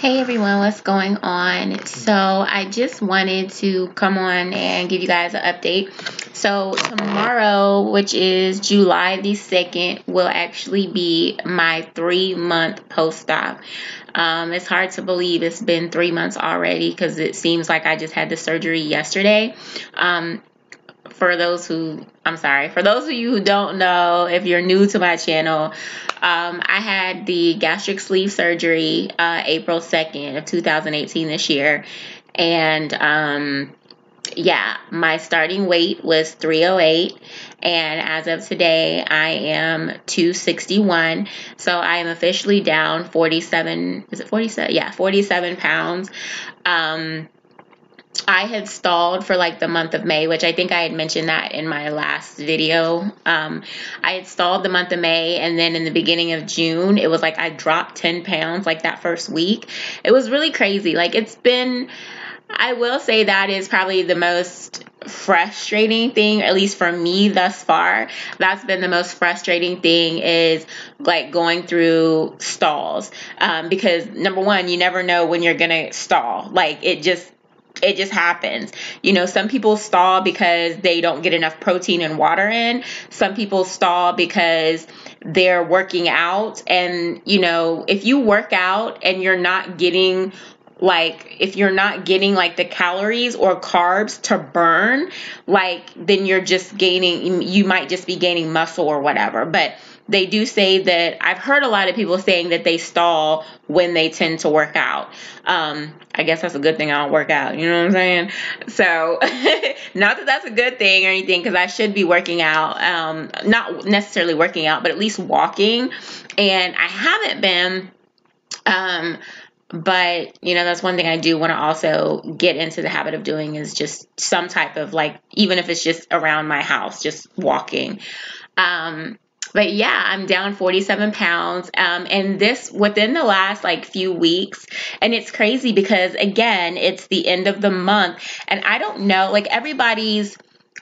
Hey everyone, what's going on? So, I just wanted to come on and give you guys an update. So, tomorrow, which is July the 2nd, will actually be my 3-month post-op. It's hard to believe it's been 3 months already because it seems like I just had the surgery yesterday. For those of you who don't know, if you're new to my channel, I had the gastric sleeve surgery April 2nd of 2018 this year. And yeah, my starting weight was 308. And as of today, I am 261. So I am officially down 47, is it 47? Yeah, 47 pounds. I had stalled for like the month of May, which I think I had mentioned that in my last video. I had stalled the month of May, and then in the beginning of June, it was like I dropped 10 pounds like that first week. It was really crazy. Like I will say that is probably the most frustrating thing, at least for me thus far. That's been the most frustrating thing, is like going through stalls. Because number one, you never know when you're gonna stall. Like it just happens. You know, some people stall because they don't get enough protein and water in. Some people stall because they're working out. And, you know, if you work out and you're not getting like the calories or carbs to burn, like then you might just be gaining muscle or whatever. But they do say that I've heard a lot of people saying that they stall when they tend to work out. I guess that's a good thing I don't work out. You know what I'm saying? So not that that's a good thing or anything, because I should be working out, not necessarily working out, but at least walking. And I haven't been, but, you know, that's one thing I do want to also get into the habit of doing, is just some type of like, even if it's just around my house, just walking. But yeah, I'm down 47 pounds. And this within the last like few weeks. And it's crazy because, again, it's the end of the month. And I don't know, like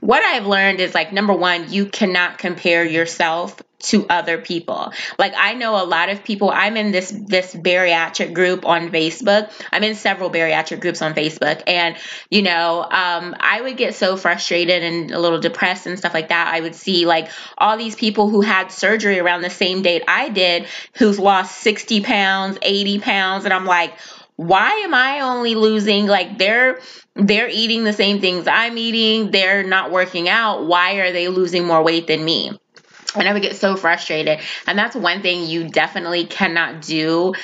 what I've learned is, like, number one, you cannot compare yourself to other people. Like, I know a lot of people. I'm in this bariatric group on Facebook. I'm in several bariatric groups on Facebook. And, you know, I would get so frustrated and a little depressed and stuff like that. I would see like all these people who had surgery around the same date I did, who's lost 60 pounds, 80 pounds. And I'm like, why am I only losing, like they're eating the same things I'm eating. They're not working out. Why are they losing more weight than me? And I would get so frustrated. And that's one thing you definitely cannot do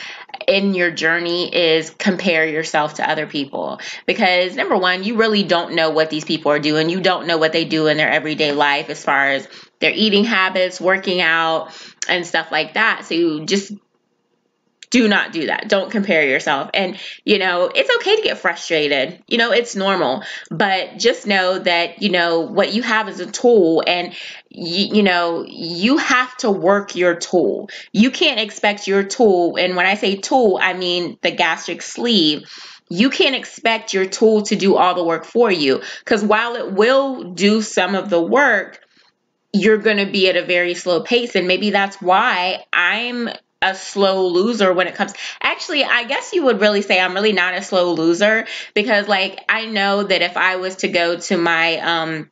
in your journey, is compare yourself to other people. Because number one, you really don't know what these people are doing. You don't know what they do in their everyday life as far as their eating habits, working out, and stuff like that. So you just do not do that. Don't compare yourself. And, you know, it's okay to get frustrated. You know, it's normal. But just know that, you know, what you have is a tool, and, you know, you have to work your tool. You can't expect your tool. And when I say tool, I mean the gastric sleeve. You can't expect your tool to do all the work for you, because while it will do some of the work, you're going to be at a very slow pace. And maybe that's why I'm a slow loser when it comes. Actually, I guess you would really say I'm really not a slow loser, because like I know that if I was to go to my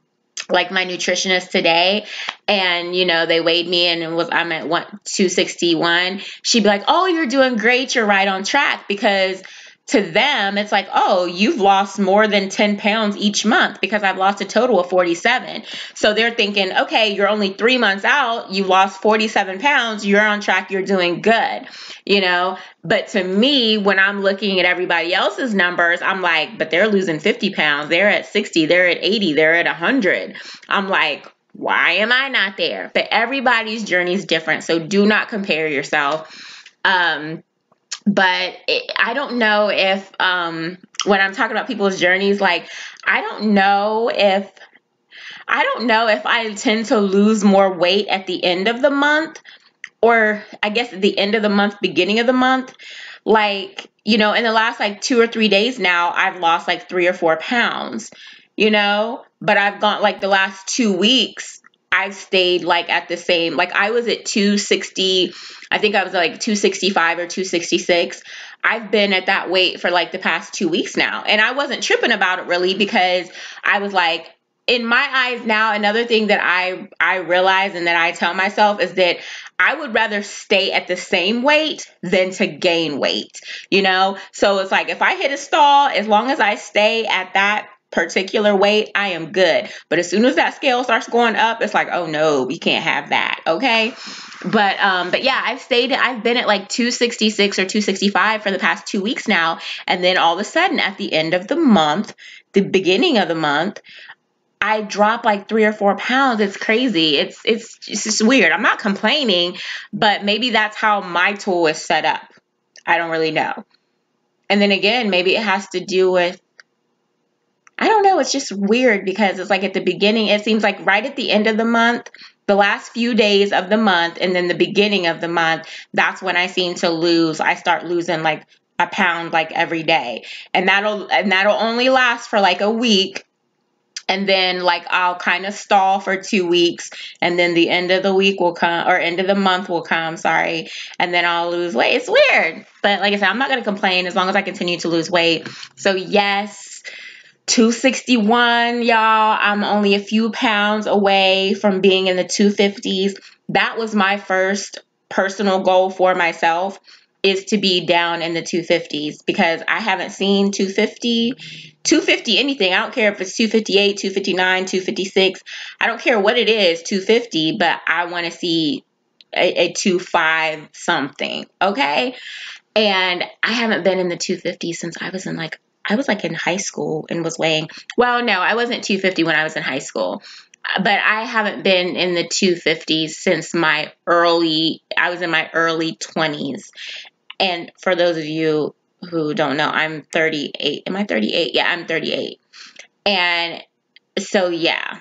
like my nutritionist today, and you know they weighed me and I'm at 261, she'd be like, "Oh, you're doing great. You're right on track." Because to them, it's like, oh, you've lost more than 10 pounds each month, because I've lost a total of 47. So they're thinking, okay, you're only 3 months out. You lost 47 pounds. You're on track. You're doing good, you know. But to me, when I'm looking at everybody else's numbers, I'm like, but they're losing 50 pounds. They're at 60. They're at 80. They're at 100. I'm like, why am I not there? But everybody's journey is different. So do not compare yourself. But I don't know if, when I'm talking about people's journeys, like, I don't know if I tend to lose more weight at the end of the month, or I guess at the end of the month, beginning of the month. Like, you know, in the last like 2 or 3 days now, I've lost like 3 or 4 pounds, you know, but I've gone like the last 2 weeks, I've stayed like at the same, like I was at 260, I think I was like 265 or 266. I've been at that weight for like the past 2 weeks now. And I wasn't tripping about it really, because I was like, in my eyes now, another thing that I realize and that I tell myself is that I would rather stay at the same weight than to gain weight, you know? So it's like, if I hit a stall, as long as I stay at that particular weight, I am good. But as soon as that scale starts going up, it's like, oh no, we can't have that. Okay. But yeah, I've been at like 266 or 265 for the past 2 weeks now. And then all of a sudden at the end of the month, the beginning of the month, I drop like 3 or 4 pounds. It's crazy. It's just weird. I'm not complaining, but maybe that's how my tool is set up. I don't really know. And then again, maybe it has to do with, I don't know. It's just weird because it's like at the beginning, it seems like right at the end of the month, the last few days of the month, and then the beginning of the month, that's when I seem to lose. I start losing like a pound like every day. And that'll only last for like a week. And then like I'll kind of stall for 2 weeks, and then the end of the week will come, or end of the month will come, sorry, and then I'll lose weight. It's weird. But like I said, I'm not going to complain as long as I continue to lose weight. So yes, 261, y'all. I'm only a few pounds away from being in the 250s. That was my first personal goal for myself, is to be down in the 250s, because I haven't seen 250 anything. I don't care if it's 258, 259, 256. I don't care what it is, 250, but I want to see a 25 something, okay? And I haven't been in the 250s since I was in high school and was weighing, well, no, I wasn't 250 when I was in high school, but I haven't been in the 250s since I was in my early 20s. And for those of you who don't know, I'm 38. Am I 38? Yeah, I'm 38. And so, yeah,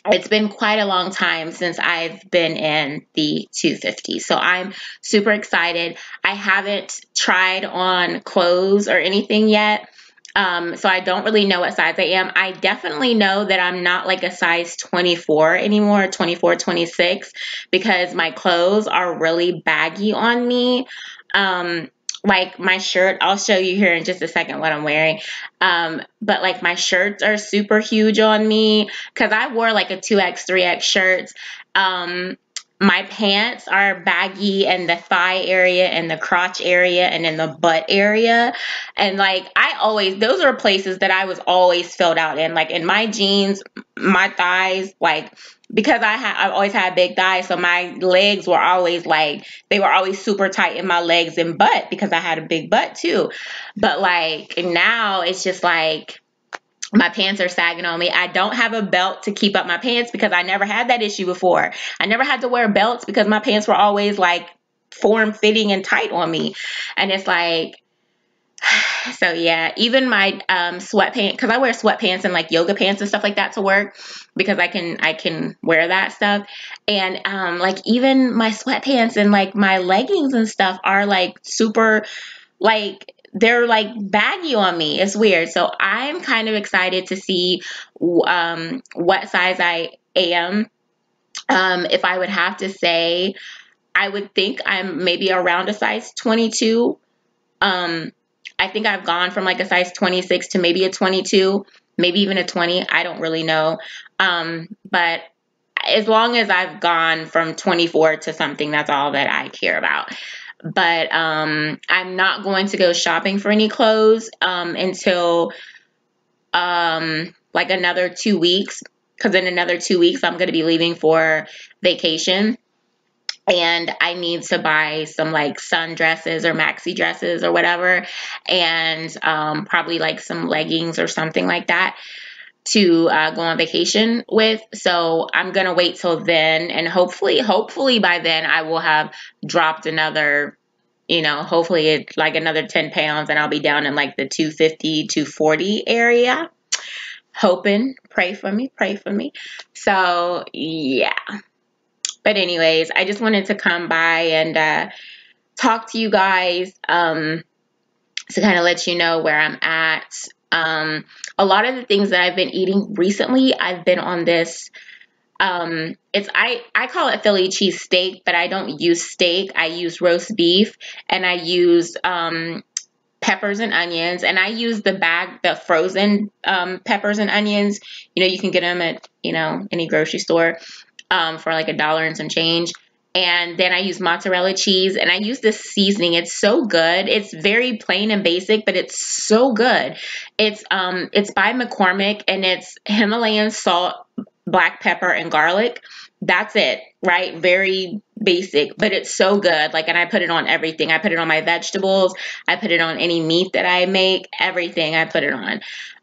it's been quite a long time since I've been in the 250s. So I'm super excited. I haven't tried on clothes or anything yet. So I don't really know what size I am. I definitely know that I'm not like a size 24 anymore, 24, 26, because my clothes are really baggy on me. Like my shirt, I'll show you here in just a second what I'm wearing. But like my shirts are super huge on me, because I wore like a 2X, 3X shirts. My pants are baggy in the thigh area and the crotch area and in the butt area. And like those are places that I was always filled out in. Like in my jeans, my thighs, like, because I've always had big thighs, so my legs were always they were always super tight in my legs and butt, because I had a big butt too. But like now it's just like my pants are sagging on me. I don't have a belt to keep up my pants, because I never had that issue before. I never had to wear belts because my pants were always like form-fitting and tight on me. And it's like, so yeah, even my sweatpants, because I wear sweatpants and like yoga pants and stuff like that to work, because I can wear that stuff. And like even my sweatpants and like my leggings and stuff are like super, like they're like baggy on me. It's weird. So I'm kind of excited to see what size I am. If I would have to say, I would think I'm maybe around a size 22. I think I've gone from like a size 26 to maybe a 22, maybe even a 20. I don't really know. But as long as I've gone from 24 to something, that's all that I care about. But I'm not going to go shopping for any clothes until like another 2 weeks, because in another 2 weeks I'm going to be leaving for vacation. And I need to buy some like sundresses or maxi dresses or whatever, and probably like some leggings or something like that to go on vacation with. So I'm gonna wait till then, and hopefully by then I will have dropped another, hopefully it's like another 10 pounds, and I'll be down in like the 250, 240 area. Hoping, pray for me. So yeah. But anyways, I just wanted to come by and talk to you guys to kind of let you know where I'm at. A lot of the things that I've been eating recently, I've been on this, I call it Philly cheese steak, but I don't use steak. I use roast beef, and I use peppers and onions, and I use the frozen peppers and onions. You can get them at any grocery store for like $1 and some change. And then I use mozzarella cheese, and I use this seasoning. It's so good. It's very plain and basic, but it's so good. It's by McCormick, and it's Himalayan salt, black pepper, and garlic. That's it, right? Very basic, but it's so good. Like, and I put it on everything. I put it on my vegetables. I put it on any meat that I make. Everything I put it on.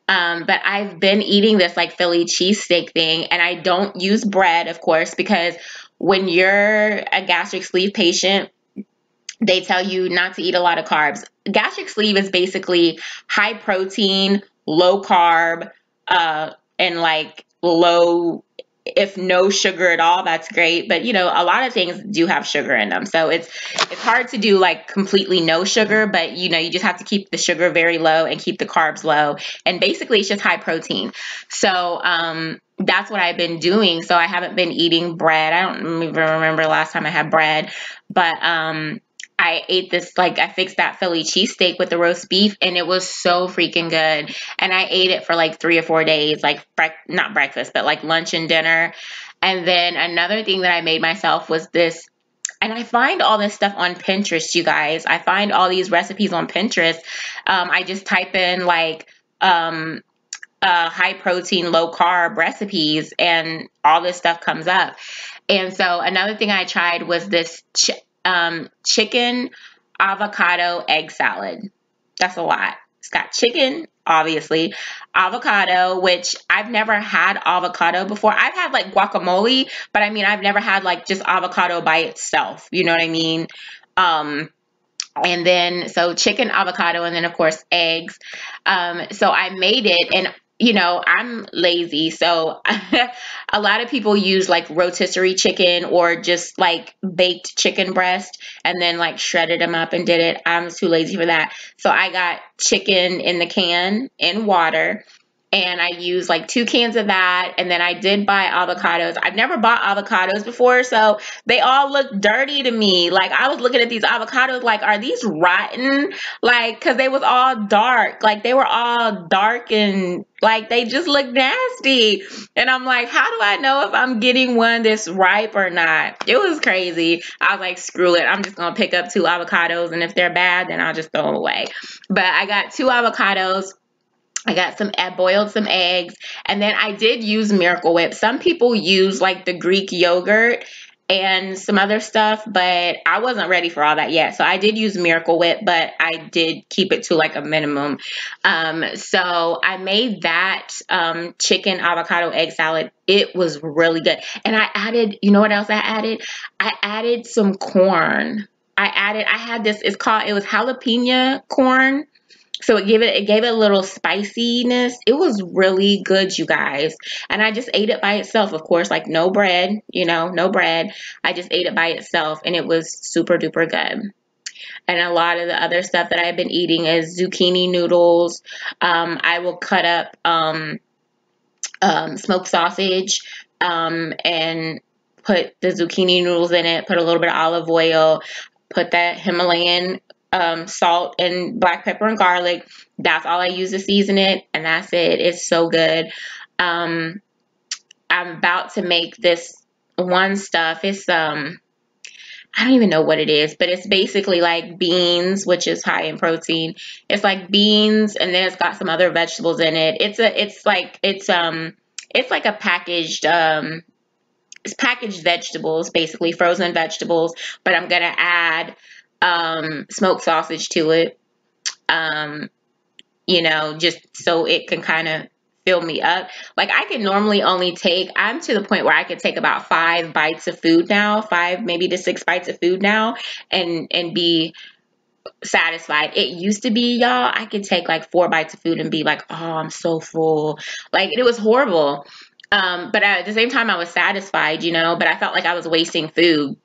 But I've been eating this like Philly cheesesteak thing, and I don't use bread, of course, because when you're a gastric sleeve patient, they tell you not to eat a lot of carbs. Gastric sleeve is basically high protein, low carb, and like low, if no sugar at all, that's great. But a lot of things do have sugar in them. So it's hard to do like completely no sugar, but you just have to keep the sugar very low and keep the carbs low. And basically it's just high protein. So, that's what I've been doing. So I haven't been eating bread. I don't even remember last time I had bread, but, I ate this, like I fixed that Philly cheesesteak with the roast beef, and it was so freaking good. And I ate it for like 3 or 4 days, like not breakfast, but like lunch and dinner. And then another thing that I made myself was this, and I find all this stuff on Pinterest, you guys. I find all these recipes on Pinterest. I just type in like, high protein, low carb recipes, and all this stuff comes up. And so another thing I tried was this chicken avocado egg salad. That's a lot. It's got chicken, obviously, avocado, which I've never had avocado before. I've had like guacamole, but I mean, I've never had like just avocado by itself. You know what I mean? And then, so chicken, avocado, and then of course eggs. So I made it, and I'm lazy. So a lot of people use like rotisserie chicken or just like baked chicken breast and then like shredded them up and did it. I'm too lazy for that. So I got chicken in the can in water, and I used like 2 cans of that. And then I did buy avocados. I've never bought avocados before, so they all look dirty to me. Like, I was looking at these avocados like, are these rotten? Like, because they was all dark. Like, they were all dark and like they just look nasty. And I'm like, how do I know if I'm getting one that's ripe or not? It was crazy. I was like, screw it. I'm just going to pick up 2 avocados, and if they're bad, then I'll just throw them away. But I got 2 avocados. I boiled some eggs, and then I did use Miracle Whip. Some people use like the Greek yogurt and some other stuff, but I wasn't ready for all that yet. So I did use Miracle Whip, but I did keep it to like a minimum. So I made that chicken avocado egg salad. It was really good. And I added, you know what else I added? I added some corn. I had this, it was jalapeno corn. So it gave it a little spiciness. It was really good, you guys. And I just ate it by itself, of course, like no bread, no bread. I just ate it by itself, and it was super duper good. And a lot of the other stuff that I've been eating is zucchini noodles. I will cut up smoked sausage and put the zucchini noodles in it, put a little bit of olive oil, put that Himalayan salt and black pepper and garlic. That's all I use to season it, and that's it. It's so good. I'm about to make this one stuff. It's I don't even know what it is, but it's basically like beans, which is high in protein. It's like beans, and then it's got some other vegetables in it. It's like a packaged it's packaged vegetables, basically frozen vegetables, but I'm gonna add smoked sausage to it, just so it can kind of fill me up. Like, I can normally I'm to the point where I could take about 5 bites of food now, 5 maybe to 6 bites of food now, and be satisfied. It used to be, y'all, I could take like 4 bites of food and be like, oh, I'm so full. Like, it was horrible. But at the same time, I was satisfied, but I felt like I was wasting food.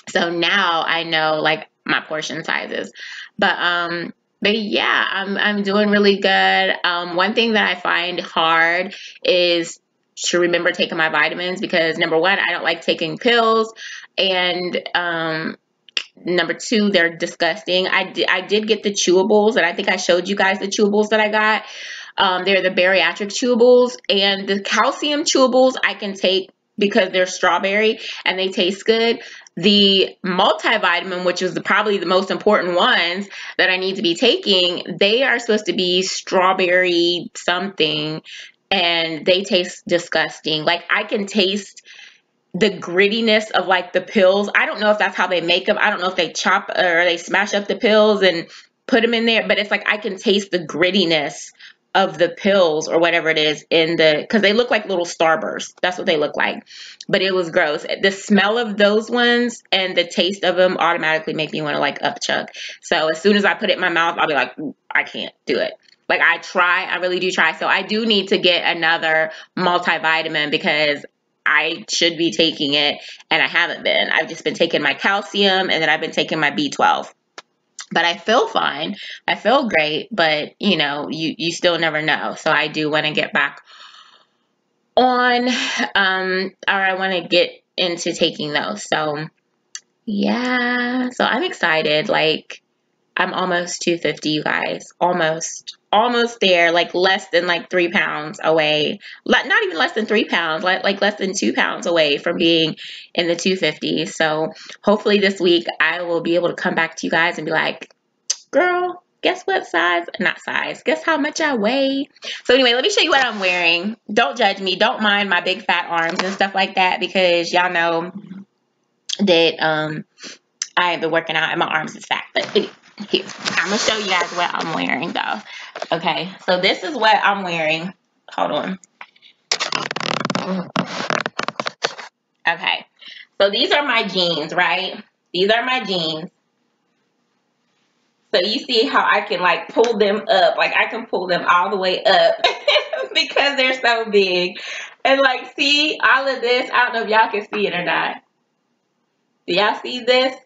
So now I know like my portion sizes. But yeah, I'm doing really good. One thing that I find hard is to remember taking my vitamins, because number one, I don't like taking pills, and Number two, they're disgusting. I did get the chewables, and I think I showed you guys the chewables that I got. They're the bariatric chewables, and the calcium chewables I can take because they're strawberry and they taste good. The multivitamin, which is probably the most important ones that I need to be taking, they are supposed to be strawberry something, and they taste disgusting. Like, I can taste the grittiness of like the pills. I don't know if that's how they make them. I don't know if they chop or they smash up the pills and put them in there, but it's like I can taste the grittiness of the pills or whatever it is in the, because they look like little starbursts. That's what they look like. But it was gross. The smell of those ones and the taste of them automatically make me want to like upchuck. So as soon as I put it in my mouth, I'll be like, I can't do it. Like, I really do try. So I do need to get another multivitamin because I should be taking it and I haven't been. I've just been taking my calcium, and then I've been taking my B12. But I feel fine. I feel great, but you know, you still never know. So I do want to get back on, or I want to get into taking those. So yeah, so I'm excited. Like, I'm almost 250, you guys. Almost there. Like, less than like 3 pounds away. Not even less than 3 pounds. Like less than 2 pounds away from being in the 250. So hopefully this week I will be able to come back to you guys and be like, girl, guess what size? Not size. Guess how much I weigh? So anyway, let me show you what I'm wearing. Don't judge me. Don't mind my big fat arms and stuff like that, because y'all know that I have been working out and my arms is fat. But anyway, here, I'm going to show you guys what I'm wearing, though. Okay, so this is what I'm wearing. Hold on. Okay, so these are my jeans, right? These are my jeans. So you see how I can, like, pull them up. Like, I can pull them all the way up because they're so big. And, like, see all of this? I don't know if y'all can see it or not. Do y'all see this?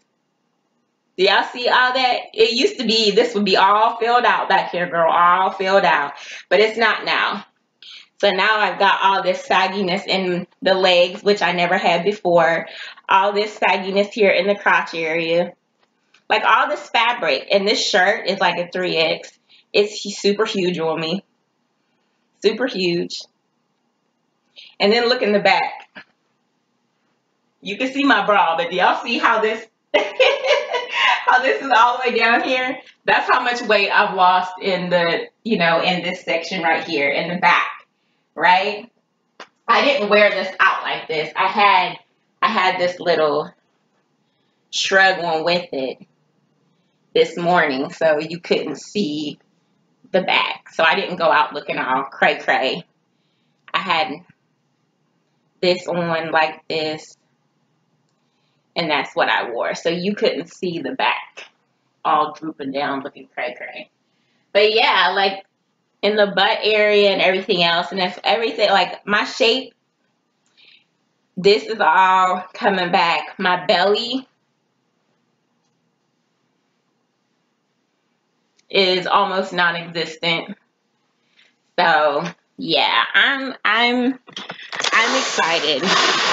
Do y'all see all that? It used to be, this would be all filled out back here, girl, all filled out. But it's not now. So now I've got all this sagginess in the legs, which I never had before. All this sagginess here in the crotch area. Like, all this fabric. And this shirt is like a 3X. It's super huge on me. Super huge. And then look in the back. You can see my bra, but do y'all see how this... how this is all the way down here? That's how much weight I've lost in the, you know, in this section right here in the back, right? I didn't wear this out like this. I had this little shrug on with it this morning, so you couldn't see the back. So I didn't go out looking all cray cray. I had this on like this. And that's what I wore. So you couldn't see the back all drooping down looking cray cray. But yeah, like in the butt area and everything else. And if everything, like my shape, this is all coming back. My belly is almost non-existent. So yeah, I'm excited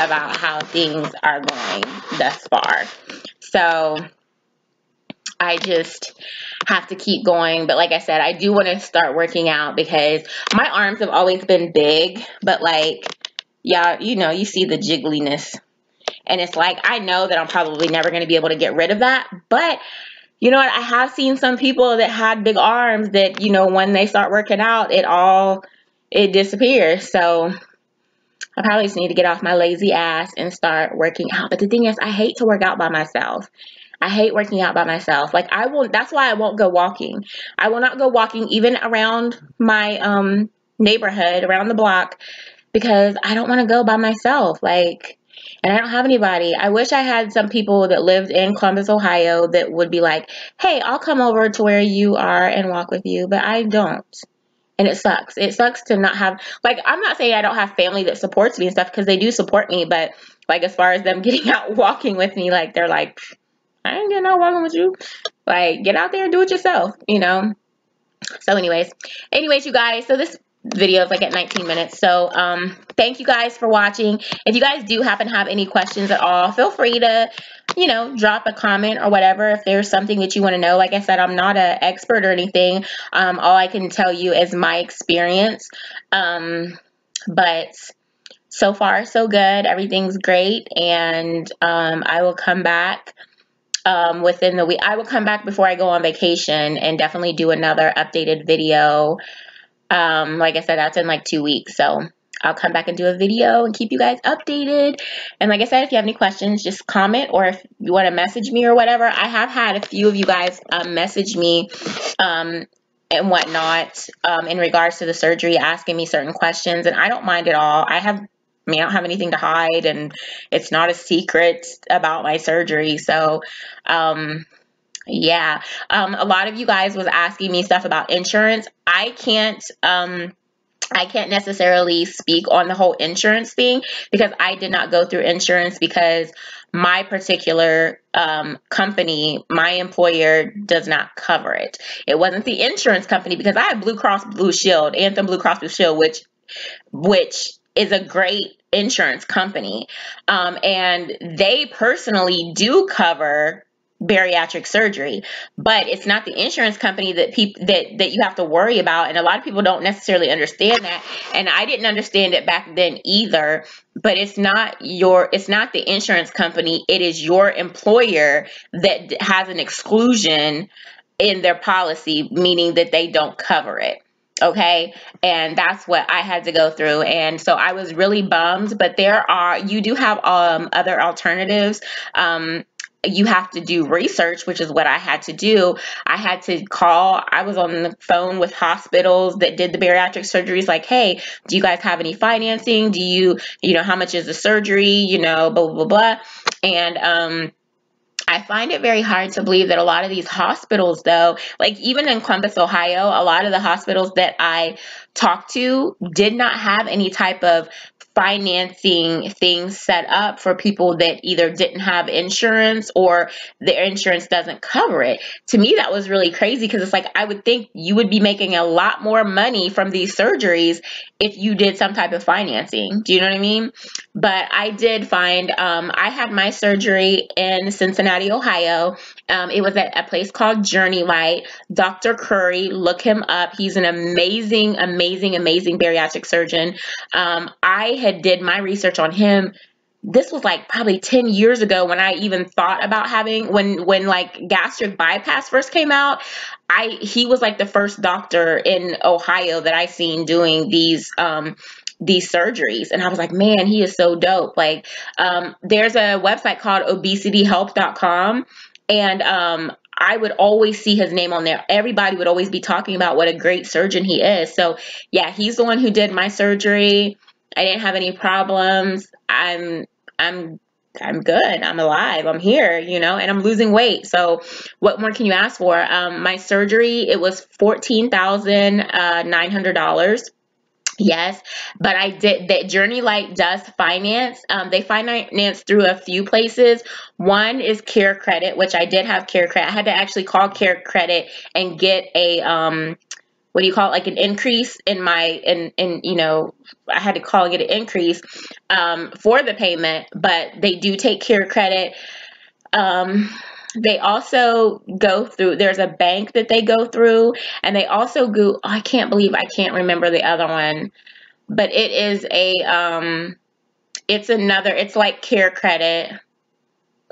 about how things are going thus far. So I just have to keep going. But like I said, I do want to start working out because my arms have always been big, but like, y'all, you know, you see the jiggliness. And it's like, I know that I'm probably never going to be able to get rid of that. But you know what? I have seen some people that had big arms that, you know, when they start working out, it disappears. So I probably just need to get off my lazy ass and start working out. But the thing is, I hate to work out by myself. I hate working out by myself. Like, that's why I won't go walking. I will not go walking even around my neighborhood, around the block, because I don't want to go by myself. Like, and I don't have anybody. I wish I had some people that lived in Columbus, Ohio that would be like, hey, I'll come over to where you are and walk with you. But I don't. And it sucks. It sucks to not have, like, I'm not saying I don't have family that supports me and stuff, because they do support me. But, like, as far as them getting out walking with me, like, they're like, I ain't getting out walking with you. Like, get out there and do it yourself, you know? So anyways, you guys, so this video is like at 19 minutes. So thank you guys for watching. If you guys do happen to have any questions at all, feel free to, you know, drop a comment or whatever. If there's something that you want to know, like I said, I'm not an expert or anything. All I can tell you is my experience. But so far so good. Everything's great. And I will come back within the week. I will come back before I go on vacation and definitely do another updated video. Like I said, that's in like 2 weeks. So I'll come back and do a video and keep you guys updated. And like I said, if you have any questions, just comment, or if you want to message me or whatever. I have had a few of you guys message me and whatnot in regards to the surgery, asking me certain questions, and I don't mind at all. I don't have anything to hide, and it's not a secret about my surgery. So yeah, a lot of you guys was asking me stuff about insurance. I can't necessarily speak on the whole insurance thing because I did not go through insurance, because my particular company, my employer does not cover it. It wasn't the insurance company, because I have Blue Cross Blue Shield, Anthem Blue Cross Blue Shield, which is a great insurance company, and they personally do cover bariatric surgery, but it's not the insurance company that that you have to worry about. And a lot of people don't necessarily understand that, and I didn't understand it back then either. But it's not the insurance company, it is your employer that has an exclusion in their policy, meaning that they don't cover it. Okay. And that's what I had to go through. And so I was really bummed, but you do have other alternatives. You have to do research, which is what I had to do. I had to call. I was on the phone with hospitals that did the bariatric surgeries, like, hey, do you guys have any financing? Do you know, how much is the surgery? You know, blah, blah, blah, blah. And I find it very hard to believe that a lot of these hospitals, though, like even in Columbus, Ohio, a lot of the hospitals that I talked to did not have any type of financing things set up for people that either didn't have insurance or their insurance doesn't cover it. To me, that was really crazy, because it's like, I would think you would be making a lot more money from these surgeries if you did some type of financing. Do you know what I mean? But I did find, I had my surgery in Cincinnati, Ohio. It was at a place called Journey Light. Dr. Curry, look him up. He's an amazing, amazing, amazing bariatric surgeon. I had did my research on him. This was like probably 10 years ago, when I even thought about having, when like gastric bypass first came out. He was like the first doctor in Ohio that I seen doing these surgeries, and I was like, man, he is so dope. Like, there's a website called obesityhelp.com, and I would always see his name on there. Everybody would always be talking about what a great surgeon he is. So yeah, he's the one who did my surgery. I didn't have any problems. I'm good. I'm alive. I'm here, you know, and I'm losing weight. So what more can you ask for? My surgery, it was $14,900. Yes, but I did that. Journey Light does finance. They finance through a few places. One is Care Credit, which I did have Care Credit. I had to actually call Care Credit and get a what do you call it, like an increase in my you know, I had to call and get an increase for the payment. But they do take Care Credit. They also go through, there's a bank that they go through, and they also go, oh, I can't believe I can't remember the other one, but it is it's like Care Credit.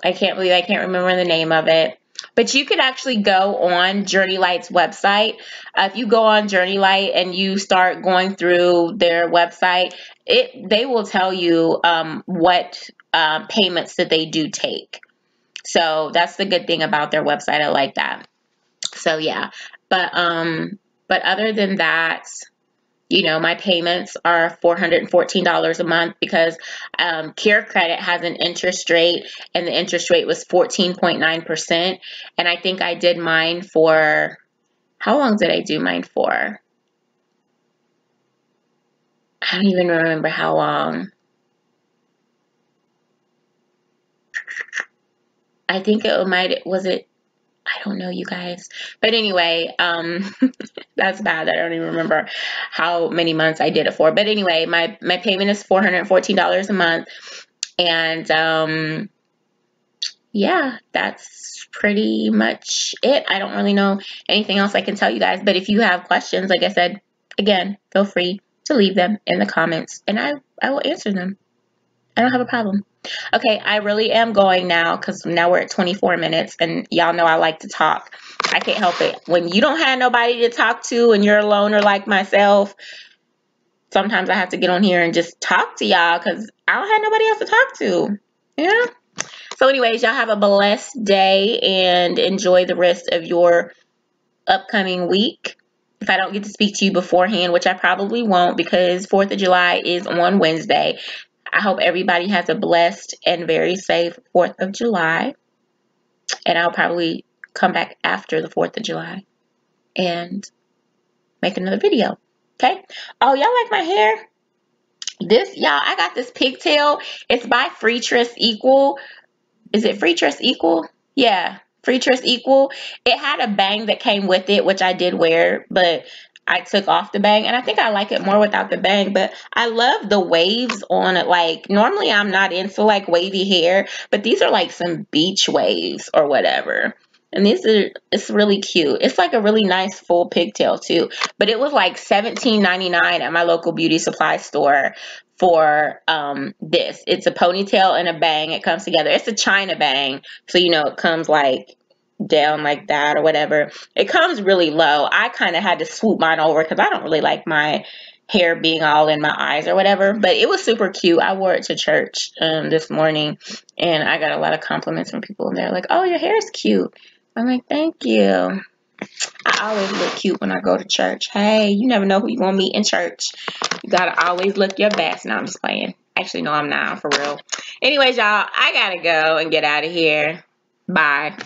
I can't believe I can't remember the name of it. But you could actually go on Journey Light's website. If you go on Journey Light and you start going through their website, they will tell you what payments that they do take. So that's the good thing about their website. I like that. So yeah, but other than that, you know, my payments are $414 a month, because Care Credit has an interest rate, and the interest rate was 14.9%. And I think I did mine for, how long did I do mine for? I don't even remember how long. I think it might, was it, I I don't know, you guys. But anyway, that's bad. I don't even remember how many months I did it for. But anyway, my payment is $414 a month. And yeah, that's pretty much it. I don't really know anything else I can tell you guys. But if you have questions, like I said, again, feel free to leave them in the comments and I will answer them. I don't have a problem. Okay, I really am going now because now we're at 24 minutes and y'all know I like to talk. I can't help it. When you don't have nobody to talk to and you're a loner like myself, sometimes I have to get on here and just talk to y'all because I don't have nobody else to talk to. Yeah. So anyways, y'all have a blessed day and enjoy the rest of your upcoming week. If I don't get to speak to you beforehand, which I probably won't because 4th of July is on Wednesday, I hope everybody has a blessed and very safe 4th of July. And I'll probably come back after the 4th of July and make another video. Okay? Oh, y'all like my hair? This, y'all, I got this pigtail. It's by Freetress Equal. Is it Freetress Equal? Yeah, Freetress Equal. It had a bang that came with it, which I did wear, but I took off the bang, and I think I like it more without the bang, but I love the waves on it. Like, normally I'm not into, like, wavy hair, but these are, like, some beach waves or whatever. And it's really cute. It's, like, a really nice full pigtail, too. But it was, like, $17.99 at my local beauty supply store for this. It's a ponytail and a bang. It comes together. It's a China bang, so, you know, it comes, like, down like that or whatever. It comes really low. I kind of had to swoop mine over because I don't really like my hair being all in my eyes or whatever, but it was super cute. I wore it to church this morning and I got a lot of compliments from people and they're like, oh, your hair is cute. I'm like, thank you. I always look cute when I go to church. Hey, you never know who you're going to meet in church. You got to always look your best. No, I'm just playing. Actually, no, I'm not, for real. Anyways, y'all, I got to go and get out of here. Bye.